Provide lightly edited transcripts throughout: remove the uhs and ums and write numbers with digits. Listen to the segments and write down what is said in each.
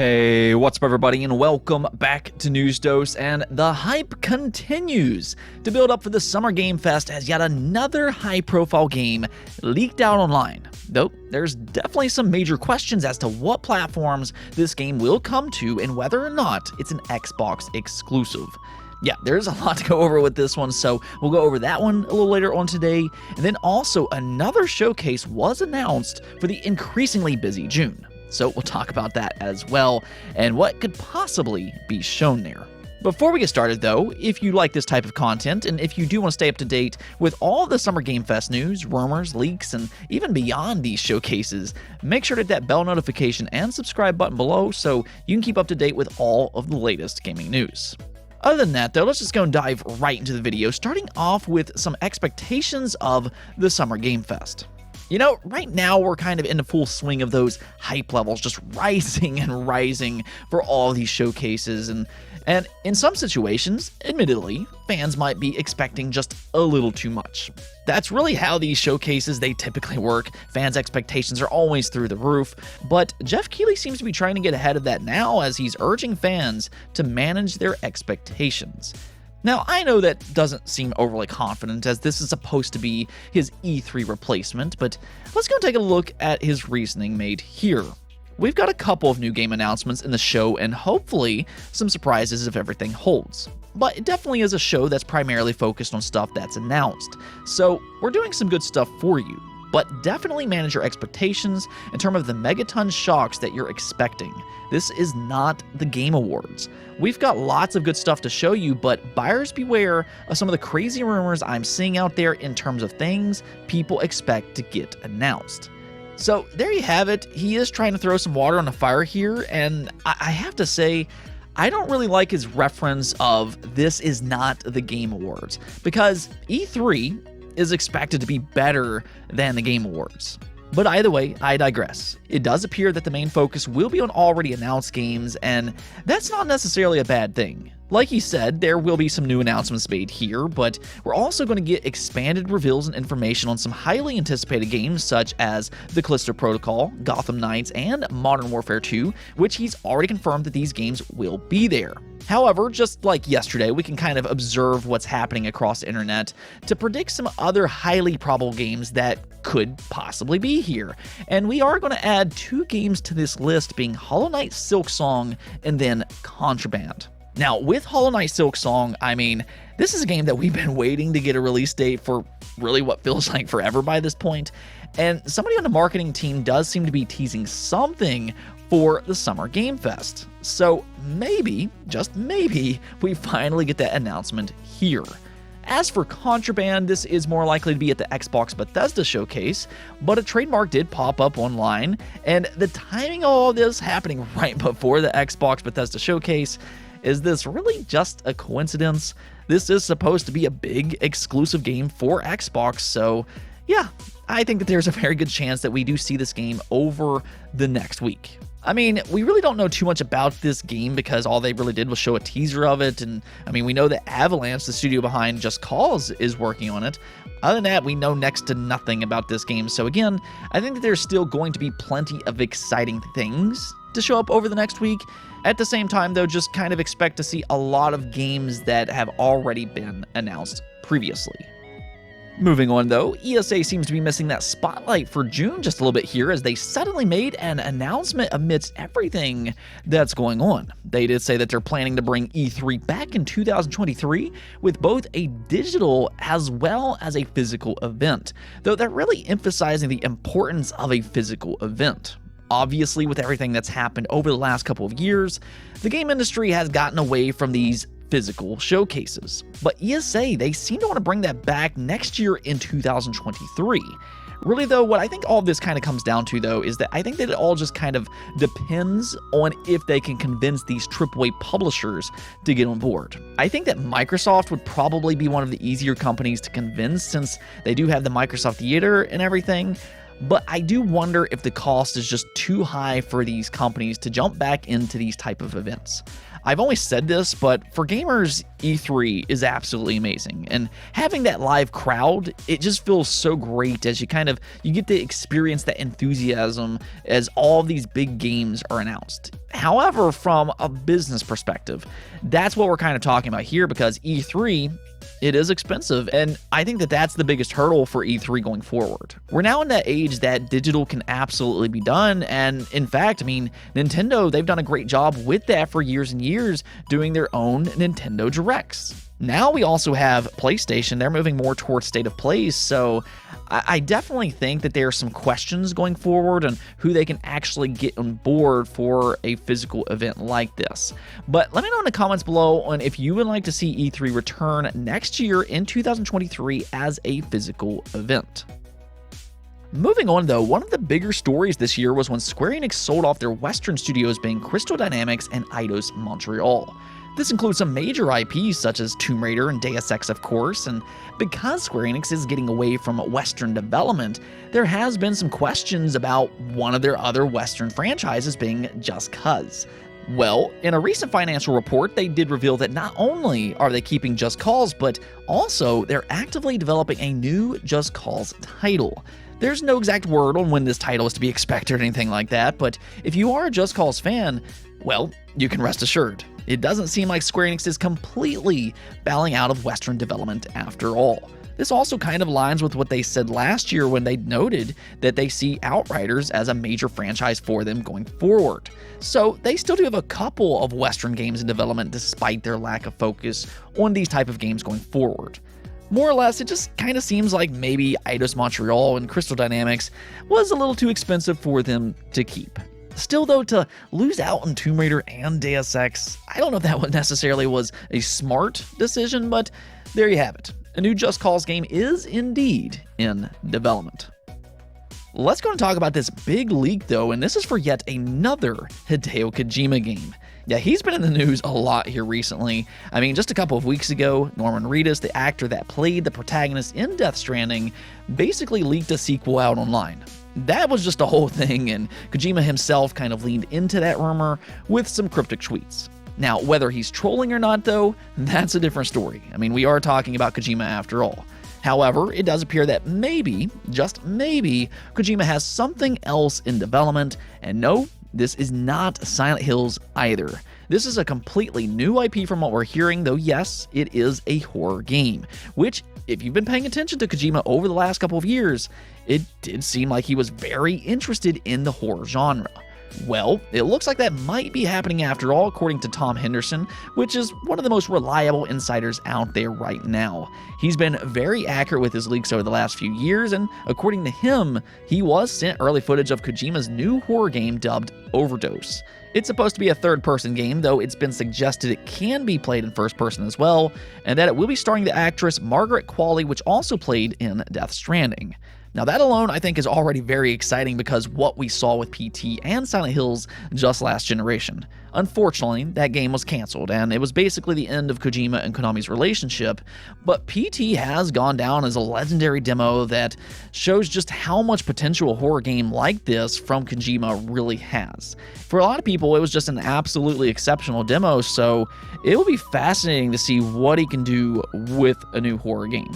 Hey, what's up everybody, and welcome back to News Dose, and the hype continues to build up for the Summer Game Fest as yet another high-profile game leaked out online. Though, there's definitely some major questions as to what platforms this game will come to and whether or not it's an Xbox exclusive. Yeah, there's a lot to go over with this one, so we'll go over that one a little later on today. And then also, another showcase was announced for the increasingly busy June. So we'll talk about that as well, and what could possibly be shown there. Before we get started though, if you like this type of content, and if you do want to stay up to date with all the Summer Game Fest news, rumors, leaks, and even beyond these showcases, make sure to hit that bell notification and subscribe button below so you can keep up to date with all of the latest gaming news. Other than that though, let's just go and dive right into the video, starting off with some expectations of the Summer Game Fest. You know, right now we're kind of in the full swing of those hype levels, just rising and rising for all these showcases, and in some situations, admittedly, fans might be expecting just a little too much. That's really how these showcases, they typically work. Fans' expectations are always through the roof, but Jeff Keighley seems to be trying to get ahead of that now as he's urging fans to manage their expectations. Now, I know that doesn't seem overly confident, as this is supposed to be his E3 replacement, but let's go take a look at his reasoning made here. We've got a couple of new game announcements in the show, and hopefully some surprises if everything holds. But it definitely is a show that's primarily focused on stuff that's announced, so we're doing some good stuff for you. But definitely manage your expectations in terms of the megaton shocks that you're expecting. This is not the Game Awards. We've got lots of good stuff to show you, but buyers beware of some of the crazy rumors I'm seeing out there in terms of things people expect to get announced. So there you have it. He is trying to throw some water on the fire here, and I have to say, I don't really like his reference of this is not the Game Awards, because E3 is expected to be better than the Game Awards. But either way, I digress. It does appear that the main focus will be on already announced games, and that's not necessarily a bad thing. Like he said, there will be some new announcements made here, but we're also going to get expanded reveals and information on some highly anticipated games such as The Callisto Protocol, Gotham Knights, and Modern Warfare 2, which he's already confirmed that these games will be there. However, just like yesterday, we can kind of observe what's happening across the internet to predict some other highly probable games that could possibly be here. And we are going to add 2 games to this list, being Hollow Knight Silksong and then Contraband. Now, with Hollow Knight Silksong, I mean, this is a game that we've been waiting to get a release date for really what feels like forever by this point, and somebody on the marketing team does seem to be teasing something for the Summer Game Fest. So maybe, just maybe, we finally get that announcement here. As for Contraband, this is more likely to be at the Xbox Bethesda showcase, but a Trademark did pop up online, and the timing of all this happening right before the Xbox Bethesda showcase, is this really just a coincidence? This is supposed to be a big exclusive game for Xbox, so yeah, I think that there's a very good chance that we do see this game over the next week. I mean, we really don't know too much about this game because all they really did was show a teaser of it, and I mean, we know that Avalanche, the studio behind Just Cause, is working on it. Other than that, we know next to nothing about this game, so again, I think that there's still going to be plenty of exciting things to show up over the next week. At the same time though, just kind of expect to see a lot of games that have already been announced previously. Moving on though, ESA seems to be missing that spotlight for June just a little bit here, as they suddenly made an announcement amidst everything that's going on. They did say that they're planning to bring E3 back in 2023 with both a digital as well as a physical event, though they're really emphasizing the importance of a physical event. Obviously, with everything that's happened over the last couple of years, the game industry has gotten away from these physical showcases. But ESA, they seem to want to bring that back next year in 2023. Really though, what I think all of this kind of comes down to though is that I think that it all just kind of depends on if they can convince these AAA publishers to get on board. I think that Microsoft would probably be one of the easier companies to convince since they do have the Microsoft Theater and everything. But I do wonder if the cost is just too high for these companies to jump back into these type of events. I've always said this, but for gamers, E3 is absolutely amazing. And having that live crowd, it just feels so great as you get to experience that enthusiasm as all these big games are announced. However, from a business perspective, that's what we're kind of talking about here, because E3, it is expensive, and I think that that's the biggest hurdle for E3 going forward. We're now in that age that digital can absolutely be done, and in fact, Nintendo, they've done a great job with that for years and years, doing their own Nintendo Directs. Now we also have PlayStation. They're moving more towards state of play, so I definitely think that there are some questions going forward on who they can actually get on board for a physical event like this. But let me know in the comments below on if you would like to see E3 return next year in 2023 as a physical event. Moving on though, one of the bigger stories this year was when Square Enix sold off their Western studios, being Crystal Dynamics and Eidos Montreal. This includes some major IPs such as Tomb Raider and Deus Ex, of course, and because Square Enix is getting away from Western development, there has been some questions about one of their other Western franchises, being Just Cause. Well, in a recent financial report, they did reveal that not only are they keeping Just Cause, but also they're actively developing a new Just Cause title. There's no exact word on when this title is to be expected or anything like that, but if you are a Just Cause fan, well, you can rest assured. It doesn't seem like Square Enix is completely bowing out of Western development after all. This also kind of aligns with what they said last year when they noted that they see Outriders as a major franchise for them going forward. So they still do have a couple of Western games in development despite their lack of focus on these type of games going forward. More or less, it just kind of seems like maybe Eidos Montreal and Crystal Dynamics was a little too expensive for them to keep. Still though, to lose out on Tomb Raider and Deus Ex, I don't know if that necessarily was a smart decision, but there you have it. A new Just Cause game is indeed in development. Let's go and talk about this big leak though, and this is for yet another Hideo Kojima game. Yeah, he's been in the news a lot here recently. Just a couple of weeks ago, Norman Reedus, the actor that played the protagonist in Death Stranding, basically leaked a sequel out online. That was just a whole thing, and Kojima himself kind of leaned into that rumor with some cryptic tweets. Now, whether he's trolling or not though, that's a different story. We are talking about Kojima after all. However, it does appear that maybe, just maybe, Kojima has something else in development, and no, this is not Silent Hills either. This is a completely new IP from what we're hearing, though yes, it is a horror game, which, if you've been paying attention to Kojima over the last couple of years, it did seem like he was very interested in the horror genre. Well, it looks like that might be happening after all, according to Tom Henderson, which is one of the most reliable insiders out there right now. He's been very accurate with his leaks over the last few years, and according to him, he was sent early footage of Kojima's new horror game dubbed Overdose. It's supposed to be a third-person game, though it's been suggested it can be played in first-person as well, and that it will be starring the actress Margaret Qualley, which also played in Death Stranding. Now that alone I think is already very exciting because what we saw with PT and Silent Hills just last generation. Unfortunately, that game was cancelled, and it was basically the end of Kojima and Konami's relationship, but PT has gone down as a legendary demo that shows just how much potential a horror game like this from Kojima really has. For a lot of people, it was just an absolutely exceptional demo, so it will be fascinating to see what he can do with a new horror game.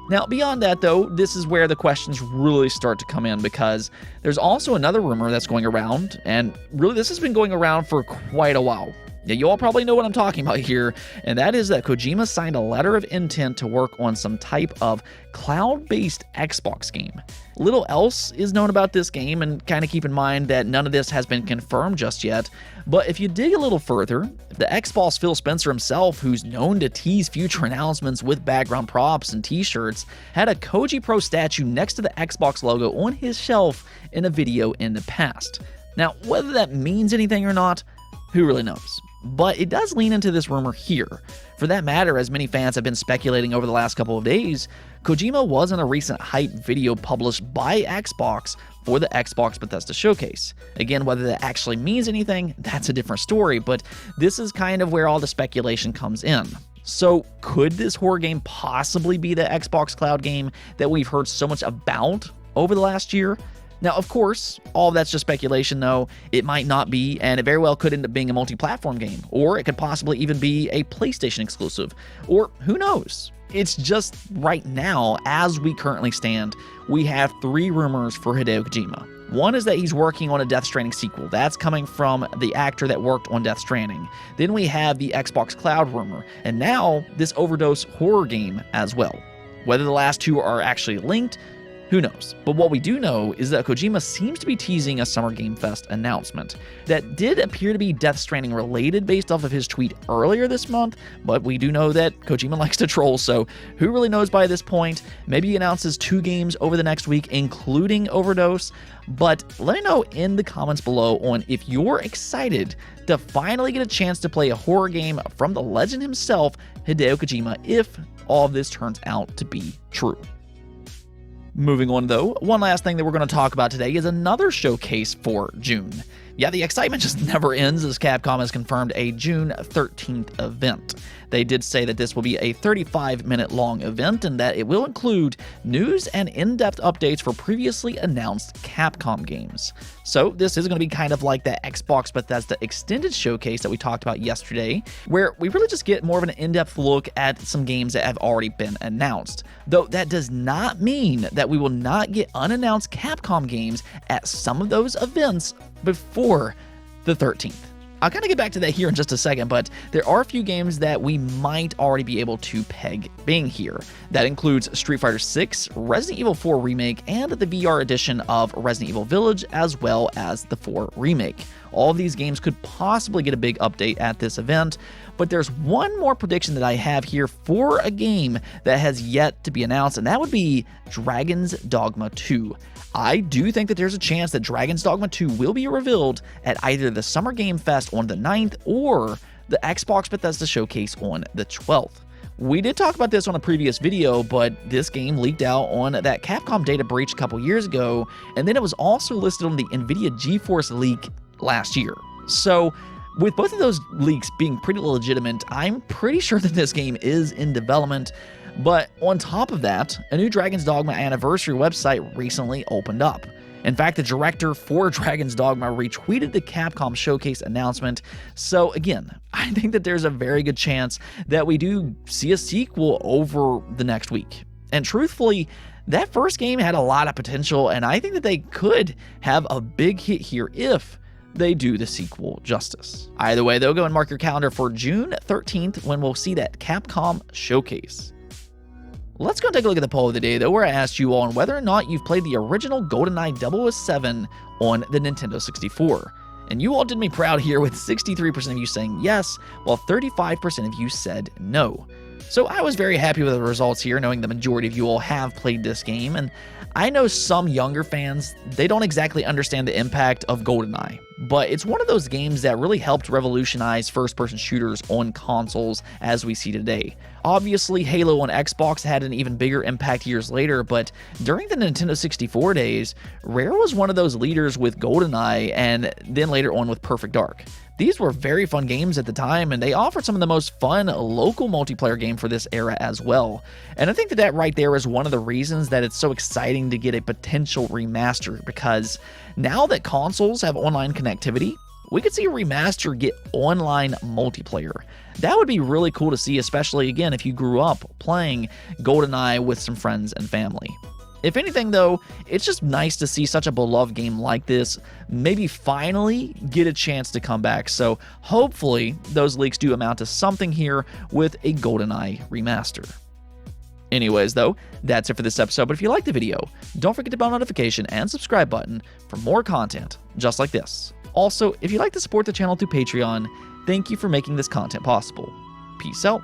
Now, beyond that, though, this is where the questions really start to come in, because there's also another rumor that's going around, and really this has been going around for quite a while. Yeah, you all probably know what I'm talking about here, and that is that Kojima signed a letter of intent to work on some type of cloud-based Xbox game. Little else is known about this game, and kind of keep in mind that none of this has been confirmed just yet, but if you dig a little further, the Xbox Phil Spencer himself, who's known to tease future announcements with background props and t-shirts, had a KojiPro statue next to the Xbox logo on his shelf in a video in the past. Now, whether that means anything or not, who really knows? But it does lean into this rumor here. For that matter, as many fans have been speculating over the last couple of days, Kojima was in a recent hype video published by Xbox for the Xbox Bethesda showcase. Again, whether that actually means anything, that's a different story, but this is kind of where all the speculation comes in. So could this horror game possibly be the Xbox Cloud game that we've heard so much about over the last year? Now, of course, all of that's just speculation, though. It might not be, and it very well could end up being a multi-platform game, or it could possibly even be a PlayStation exclusive, or who knows? It's just right now, as we currently stand, we have 3 rumors for Hideo Kojima. One is that he's working on a Death Stranding sequel. That's coming from the actor that worked on Death Stranding. Then we have the Xbox Cloud rumor, and now this Overdose horror game as well. Whether the last 2 are actually linked, who knows? But what we do know is that Kojima seems to be teasing a Summer Game Fest announcement that did appear to be Death Stranding related based off of his tweet earlier this month, but we do know that Kojima likes to troll, so who really knows by this point? Maybe he announces 2 games over the next week, including Overdose, but let me know in the comments below on if you're excited to finally get a chance to play a horror game from the legend himself, Hideo Kojima, if all of this turns out to be true. Moving on though, one last thing that we're going to talk about today is another showcase for June. Yeah, the excitement just never ends as Capcom has confirmed a June 13th event. They did say that this will be a 35-minute long event and that it will include news and in-depth updates for previously announced Capcom games. So this is going to be kind of like that Xbox Bethesda extended showcase that we talked about yesterday, where we really just get more of an in-depth look at some games that have already been announced. Though that does not mean that we will not get unannounced Capcom games at some of those events before the 13th. I'll kind of get back to that here in just a second, but there are a few games that we might already be able to peg being here. That includes Street Fighter 6, Resident Evil 4 Remake, and the VR edition of Resident Evil Village, as well as the 4 Remake. All of these games could possibly get a big update at this event, but there's one more prediction that I have here for a game that has yet to be announced, and that would be Dragon's Dogma 2. I do think that there's a chance that Dragon's Dogma 2 will be revealed at either the Summer Game Fest on the 9th or the Xbox Bethesda Showcase on the 12th. We did talk about this on a previous video, but this game leaked out on that Capcom data breach a couple years ago, and then it was also listed on the NVIDIA GeForce leak last year. So with both of those leaks being pretty legitimate, I'm pretty sure that this game is in development. But on top of that, a new Dragon's Dogma anniversary website recently opened up. In fact, the director for Dragon's Dogma retweeted the Capcom Showcase announcement. So again, I think that there's a very good chance that we do see a sequel over the next week. And truthfully, that first game had a lot of potential, and I think that they could have a big hit here if they do the sequel justice. Either way, though, go and mark your calendar for June 13th when we'll see that Capcom Showcase. Let's go and take a look at the poll of the day, though, where I asked you all on whether or not you've played the original GoldenEye 007 on the Nintendo 64. And you all did me proud here with 63% of you saying yes, while 35% of you said no. So I was very happy with the results here, knowing the majority of you all have played this game, and I know some younger fans, they don't exactly understand the impact of GoldenEye, but it's one of those games that really helped revolutionize first-person shooters on consoles as we see today. Obviously, Halo on Xbox had an even bigger impact years later, but during the Nintendo 64 days, Rare was one of those leaders with GoldenEye and then later on with Perfect Dark. These were very fun games at the time, and they offered some of the most fun local multiplayer game for this era as well. And I think that right there is one of the reasons that it's so exciting to get a potential remaster, because now that consoles have online connectivity, we could see a remaster get online multiplayer. That would be really cool to see, especially again if you grew up playing GoldenEye with some friends and family. If anything, though, it's just nice to see such a beloved game like this maybe finally get a chance to come back. So hopefully those leaks do amount to something here with a GoldenEye remaster. Anyways, though, that's it for this episode. But if you liked the video, don't forget the bell notification and subscribe button for more content just like this. Also, if you'd like to support the channel through Patreon, thank you for making this content possible. Peace out.